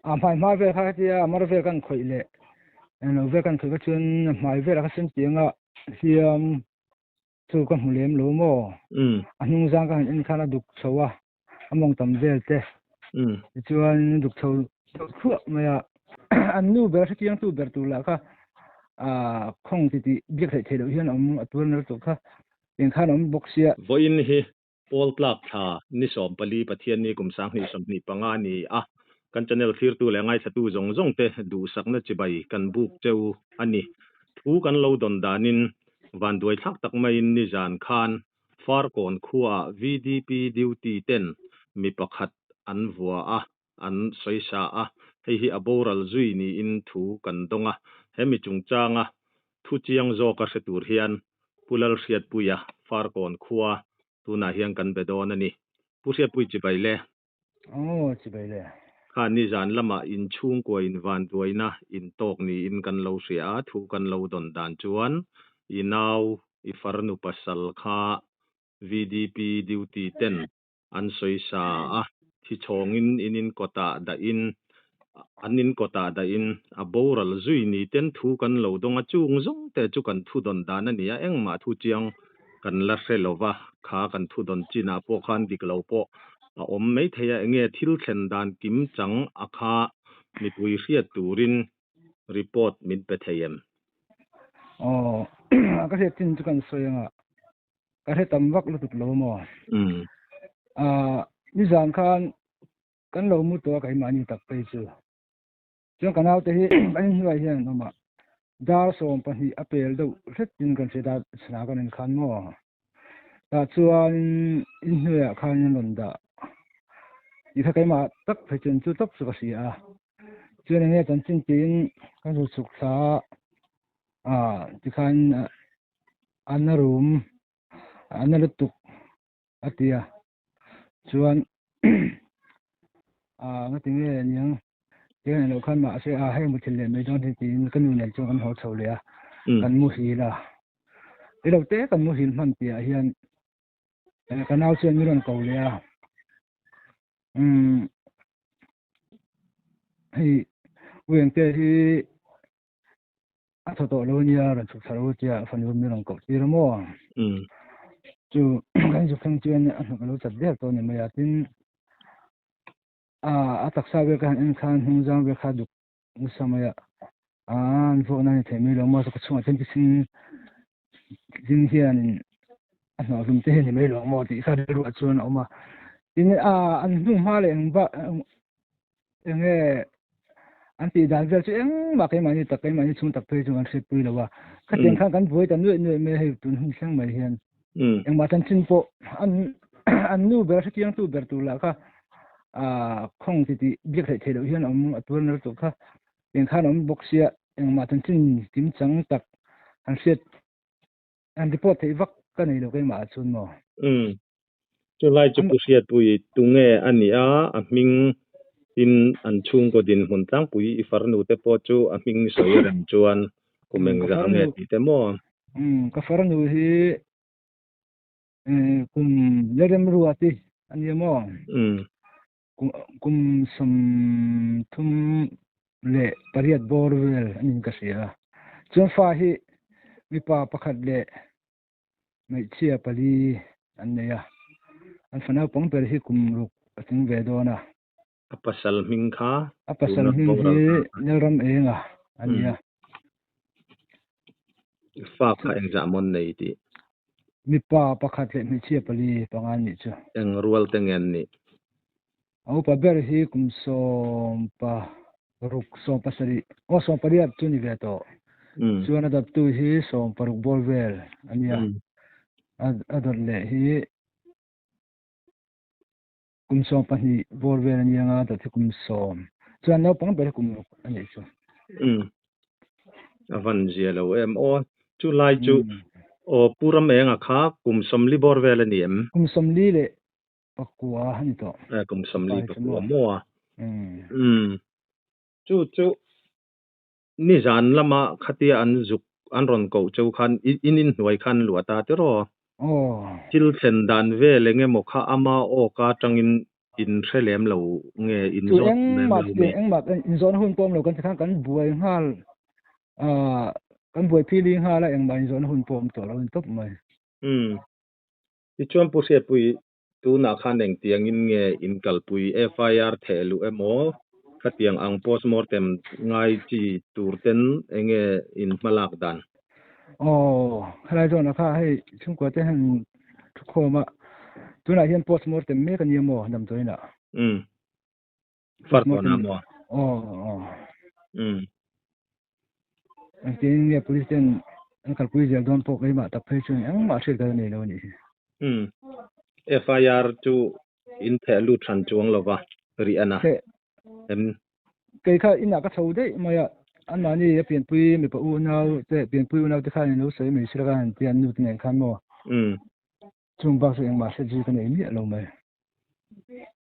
mai ve kha tia mar ve kan khoi le no ve kan khoi ka chun mai ve ka sim tinga siam chu ka mulem lo mo anung jang ka in khana duk chowa among tam vel te chuan duk chho khu maya an nu ber kiang tu ber tu la kha khong ti biak thai thelo hian om atur ner tu kha in khan om boxia voin hi pol plak tha ni som pali pathian ni kum sang ni som ni panga ni kan channel thir tu le ngai thatu zong zong te du sakna chibai kan buk cheu ani thu kan lo don danin van duai thak tak mai ni jan khan far kon khuwa VDP duty 10 mi pakhat an vua an soisa hei hi aboral zui ni in thu kan donga hemi chungchanga thu chiang zo ka setur hian pulal hriat puya far kon khuwa tuna hian kan bedon ani pusia pui chibai le chibai le kha ni jan lama in chung ko in van duaina in tok ni in kan lo ria thu kan lo don dan chuan inaw I farnu pasal kha VDP duty 10 an soisa thi chongin inin kota da in anin kota da in aboral zui ni ten thu kan lo donga chung zong te chu kan thu don dan ani engma thu chiang kan la relova kha kan thu don china po khan dik lo po om mei theya nge thil thlen dan kim chang akha mi pui hriat turin report min pe theyem ka he tin chu kan soyanga ka he tam wak lu tut lo mo ni zan khan kan lo mu to kai mani tak pe chu chung kanau te hi an hiai hian no ma dar som pa hi apel do hret tin kan se da sna kan khan mo ta chuan in hnuya khan non da I kha kai ma tak phai chen chu top su ka si chuan nge chan chin tin kan ru suk sa ti khan anarum analutuk atia chuan ngatinge nyang yang lo khan ma se hai mu thil le me don tin kan nu ne chu kan ho chho le kan mu hi la lo te kan mu hin man tia hian kanau chen mi ron ko le hei weng te hi tho to lo nia ran chu tharo tia fanu mi ron ko ti mo chu kan ju khang chen an lo chat de to ne me tin atak sa ve kan in khan hung jang ve kha du samaya an vo na the mi lo mo so chunga chen ti sin hian an no lum te ni me lo mo ti kha ru chuan oma tin an nu ma le ba enge an ti dan vel chu eng ma kai mani tak kai mani chung tak pe chung an se pui lo wa kha ten khan kan voi ta nu me he tun hung sang mai hian eng ma tan chin po an nu ber sa kiang tu ber tu la kha khong ti biak thai thelo hian om atur ner tu kha eng khan om boxia eng ma tan chin tim chang tak an set an report thei vak ka nei lo kai ma chun mo chu lai chu pusiat pui tunge ania aming in an chung ko din hun tang pui I farnu te po chu aming soirem chuan kumeng za nge ti te mo ka farnu hi kum lerem ruati ani mo kum som thum le pariat borwel anin ka sia chuan fa hi mi pa pakhat le mai chia pali an neya an fana pong per hi kum ruk ating ve dona apasal ming kha apasal ming hi neram enga ania fa kha examon nei ti mi pa pakhat le mi chia pali pangan ni chu eng rual tengen ni au pa ber hi kum som pa ruk som pasari som pariat chu ni ve to chuan adap tu hi som paruk bolvel ania ador le hi kum som pa hi bolvel ania nga ta kum som chuan no pang ber kum ani chu avan zia lo em chu lai chu puram enga kha kum som li borvel ani kum som li le pakua hani to kum som li pakua mo chu ni jan lama khatia an zuk an ron ko chau khan inin hnuai khan luata te ro til sen dan ve lenge mo kha ama ka tangin in threlem lo nge in chu zot eng mem ma lo me eng ma in zon hun pom lo kan thang kan buai hal kan buai feeling hala eng ma in zon hun pom to lo top mai ti chuan pu se pui tu na khan eng tiang in nge in kalpui FIR thelu emo khatiang ang postmortem ngai chi turten enge in malak dan khalai zon kha hei chungko te han khoma tuna hian postmortem me kan yemo nam toina fartona mo ang tin nge police ten ang kalpui jel don pok ma ta phei chung ang ma thil ka nei lo ni FIR chu in thelu than chuang lova ri ana em kai kha ina ka chho dei maya an ma ni pian pui mi pa u nau te pian pui u nau te kha ni lo sei mi sira kan pian nu ten khan mo chung ba se ang ma se ji ka nei ni lo mai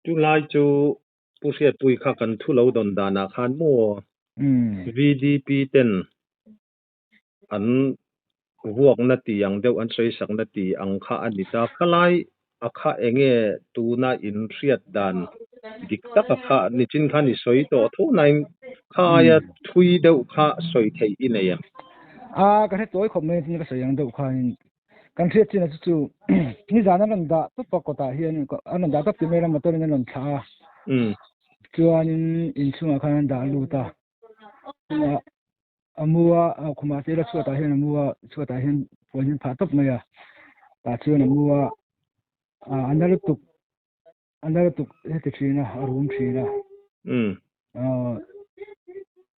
chu lai chu pu se pui kha kan thu lo don dana khan mo VDP ten an vuak na ti ang deuh an sei sak na ti ang kha anita khalai akha enge tuna in riat dan dik tak kha ni chin kha ni soi to tho nai kha ya thui deuh kha soi thei in em ka he toy khom me ni ka sayang deuh kha in kan riat chin chu ni jana nan da to pakota hian an da ka timera motor ni nan tha chuan in chunga khan da lu ta amua khuma te la chuata hian amua chuata hian poin pha top mai ta chuan amua another tuk he trina room trina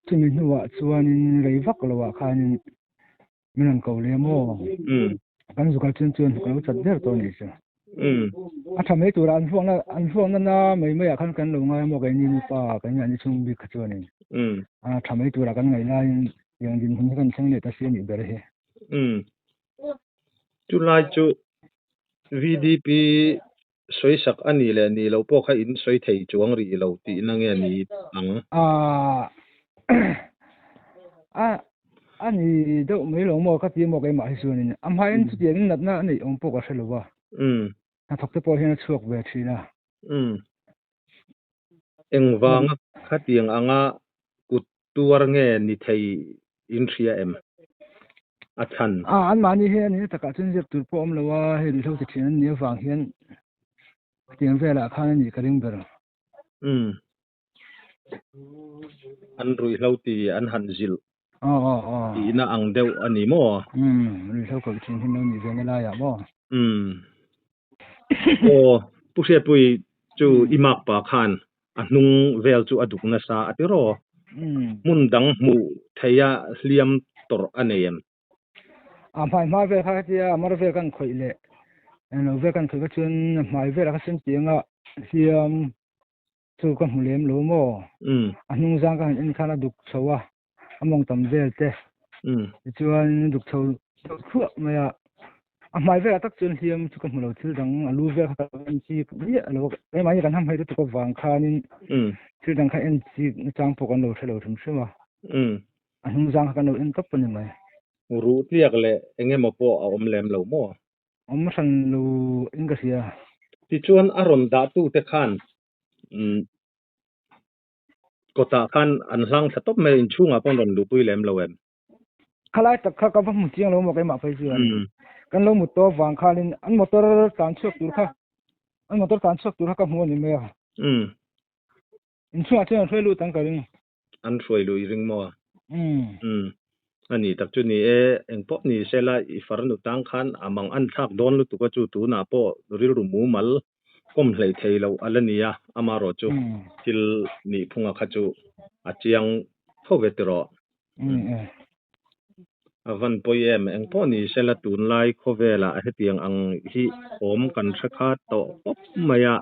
chumi nuwa chuan in reivak lowa khan minan ko le mo kan zukal chen chuan ko chat der to ni cha thamei tura an fuang na mai mai khan kan lo ngai mo kai ni pa kan ani chung bi khachuan ni thamei tura kan ngai lai yang din hun kan chang le ta se ni ber he July chu VDP soisak ani le ni lo po kha in soi thei chuang ri lo ti na nge ni ang ani do mai lo mo ka ti mo kai ma hi suan ni am hain chu tiang nat na ni ong po ka thelo wa na thok te po hian chuak ve thina engwang kha tiang anga kut tuar nge ni thei in thria em athan an ma ni he ni taka chun jep tur po om lo wa he ri lo ti thin ni wang hian tiang vela khan ni ka ring ber an rui hlo ti an han zil ina ang deu ani mo ri hlo ko thin hin ni zen la ya mo pu se pui chu imak pa khan anung vel chu aduk na sa atiro mun dang mu theya hliam tor aneem mai ma ve kha tia mar ve kan khoi le no ve kan khoi ka chun mai ve ra ka sim tianga hiam chu ka mulem lo mo anung jang ka in khana duk chowa among tam vel te chuan duk chho khu maya mai ve tak chun hiam chu ka mulo thil dang alu ve ka kan chi ni lo ai mai kan ham hai tu ko wang khanin thil dang kha en chi chang po kan lo thelo thum shima anung jang ka no in top ni mai ru tiak le enge mo po a om lem lo mo om san lu inga sia ti chuan aron da tu te khan kota khan an hlang thatop me in chunga pon ron lu pui lem lo em khalai tak kha ka mu chiang lo mo kai ma phai chuan kan lo mu to wang khanin an motor tan chok tur kha ka mu ni me in chunga chen thoi lu tang ka ring an thoi lu ring mo ani tak chu ni engpo ni sela I farnu tang khan amang an thak don lu tu ka chu tu na po ril ru mu mal kom hlei thei lo alania amaro chu til ni phunga kha chu achiang thovetro avan poem engpo ni sela tun lai khovela hetiang ang hi om kan thakha to pop maya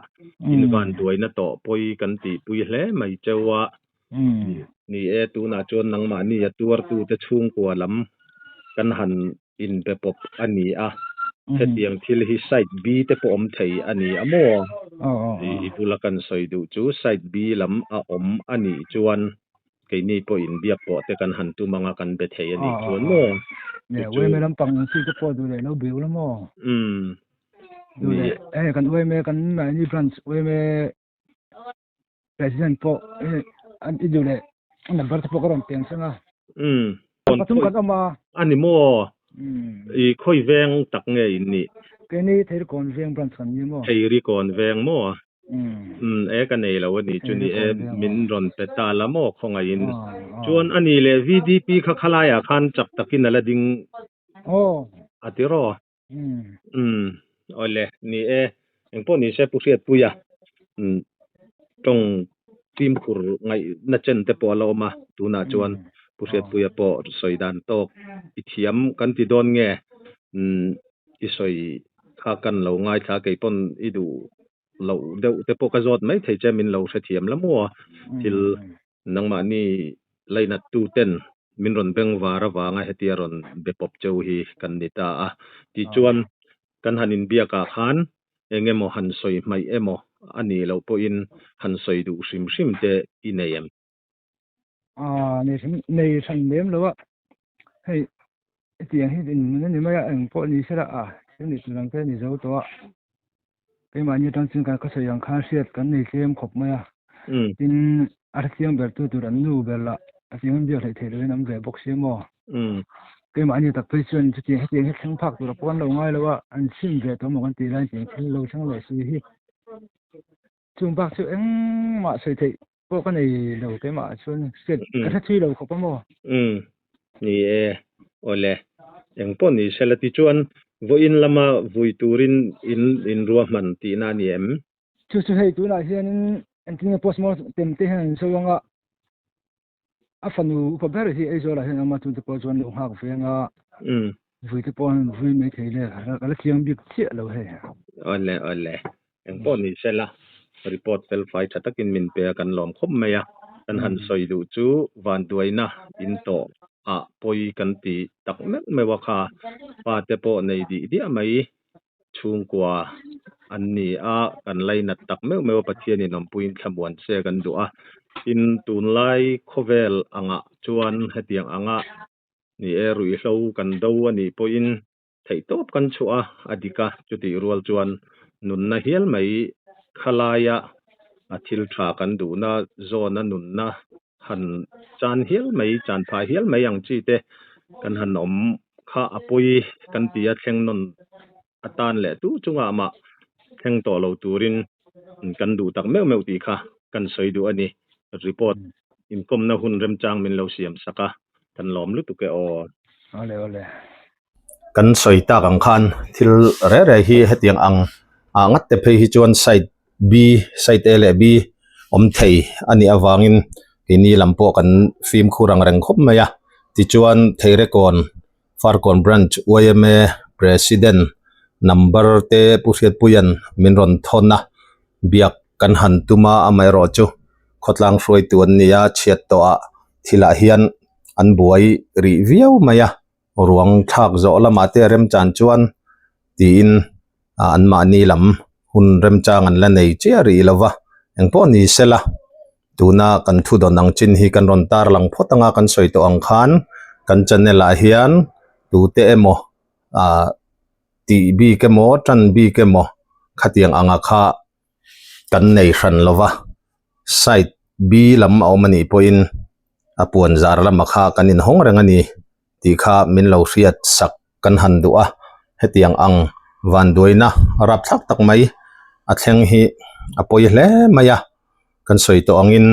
invan duaina to poi kan ti pui hle mai chewa ni tu na chon nang ma ni tuar tu te chung kwa lam kan han in pe pop ani hetiang thil hi side B te po om thei ani amo I bulakan soi du chu side B lam a om ani chuan kei ni po in bia po te kan han tu manga kan be thei ani chuan mo ne we me lam pang si te po du le no biu lam mo du le kan we me kan na ni branch we me president po an idule number te po karon peng sanga คน patum kan ama อันนี้มัวอีค่อยแวงตักไงนี่ ke ni thei kon veng branch kan ni mo ไทริก่อนแวงมัวกันนี่แล้ววันนี้จุนี่มินรอนเปตาละมัวของอินจวนอันนี้เลย VDP คลายคันจักตะกินละดิงอติรอole ni engpo ni se pusiat puya tong tim kur ngai na chen te po lo ma tu na chuan pusiat puya po soidan tok ithiam kan ti don nge i soi kha kan lo ngai tha ke pon i du lo deu te po ka zot mai thei che min lo se thiam la mo til nangma ni laina tu ten min ron beng wara wa nga hetia ron be pop cheu hi kan ni ta a ti chuan kan hanin bia ka khan engemo han soi mai emo ani lo po in han soi du sim sim te inayem nei san mem lo wa hei tiang hi din ni ma ya eng po ni sera ni tulang te ni zo to ke ma ni tang chin ka ka sa yang kha siat kan nei kem khop ma ya tin artiam ber tu ran nu ber la asiam bi thei thei le nam ve box mo ke ma ni tak pe chuan chu ti he thang phak tu ra pon lo ngai lo wa an sim ve to mo kan ti lan ching thil lo chang le si hi chung bak chu eng ma sei thei po ka nei lo ke ma chuan set ka tha thi lo khop mo ni ole eng pon ni selati chuan vo in lama vui turin in ruah man ti na ni em chu hei tu na hian an tin post mo tem te han so nga afanu pa ber hi ezola hian ma tu te po chuan lo ha ko fenga vui te pon vui me theile ala thiam bi chi lo he ole eng pon ni sela report fel fai thatakin min pe kan lom khop maya kan han soi du chu van duaina in to poi kan ti tak mek me wa kha pa te po nei di amai chung kwa an ni kan laina tak mek me wa pathian in ompuin thamuan se kan du in tun lai khovel anga chuan hetiang anga ni rui hlo kan do ani po in thei top kan chua adika chuti rual chuan nun na hial mai khalaya athil tha kan du na zona nun na han chan hial mai chan pha hial mai ang chi te kan han om kha apui kan tia thleng non atan le tu chunga ma thleng to lo turin kan du tak meu meu ti kha kan soi du ani report in kom na hun rem chang min lo siam saka kan lom lu tu ke ole kan soi ta kang khan thil re hi hetiang ang ngat te phei hi chuan side B side A le B om thei ani awangin ini lampo kan film khurang reng khop maya ti chuan theire kon farkon branch OMA president number te pusiat puyan min ron thona biak kan han tuma amai ro chu khotlang froi tuan nia chiat to thila hian an buai ri viau maya ruang thak zo lama te rem chan chuan ti in an ma ni lam hun rem chang an la nei che ri lova engpo ni sela tuna kan thu don ang chin hi kan ron tar lang photanga kan soi to ang khan kan channel a hian tu te emo ti bi ke mo tan bi ke mo khatiang anga kha kan nei hran lova site B lam awmani poin apuan zar lama kha kanin hong rengani ti kha min lo riat sak kan han du hetiang ang van doina rap thak tak mai athleng hi apoi hle maya kan soi to angin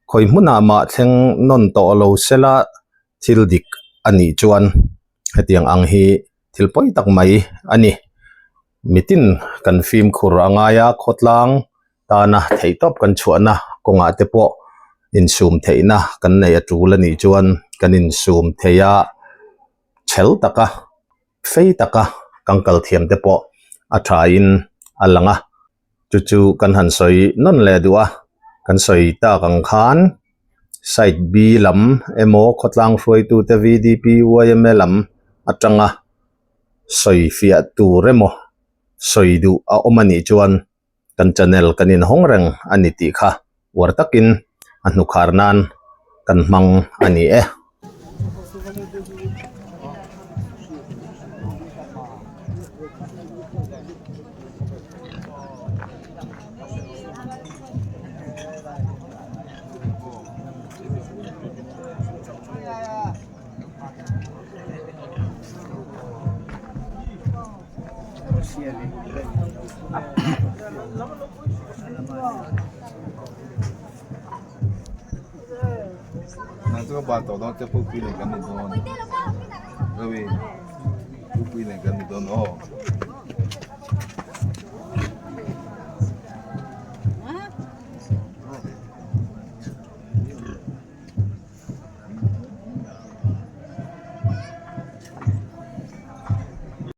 khoi hmuna ma thleng non to lo sela thildik ani chuan hetiang ang hi thilpoi tak mai ani mitin kan film khur angaya khotlang tana theitop kan chuana konga te po in zoom theina kan nei atulani chuan kan in zoom theya chel taka fei taka kangkal thiam te po athain alanga chu kan han soi non le duwa kan soi ta kang khan side B lam emo khotlang froi tu te VDP YM lam atanga soi fia tu remo soi du omani chuan kan channel kanin hongreng ani ti kha wartakin anu kharnan kan mang ani Nanti ko ba to te po pili kan ni don. Gawi. Po pili kan ni don. Oh.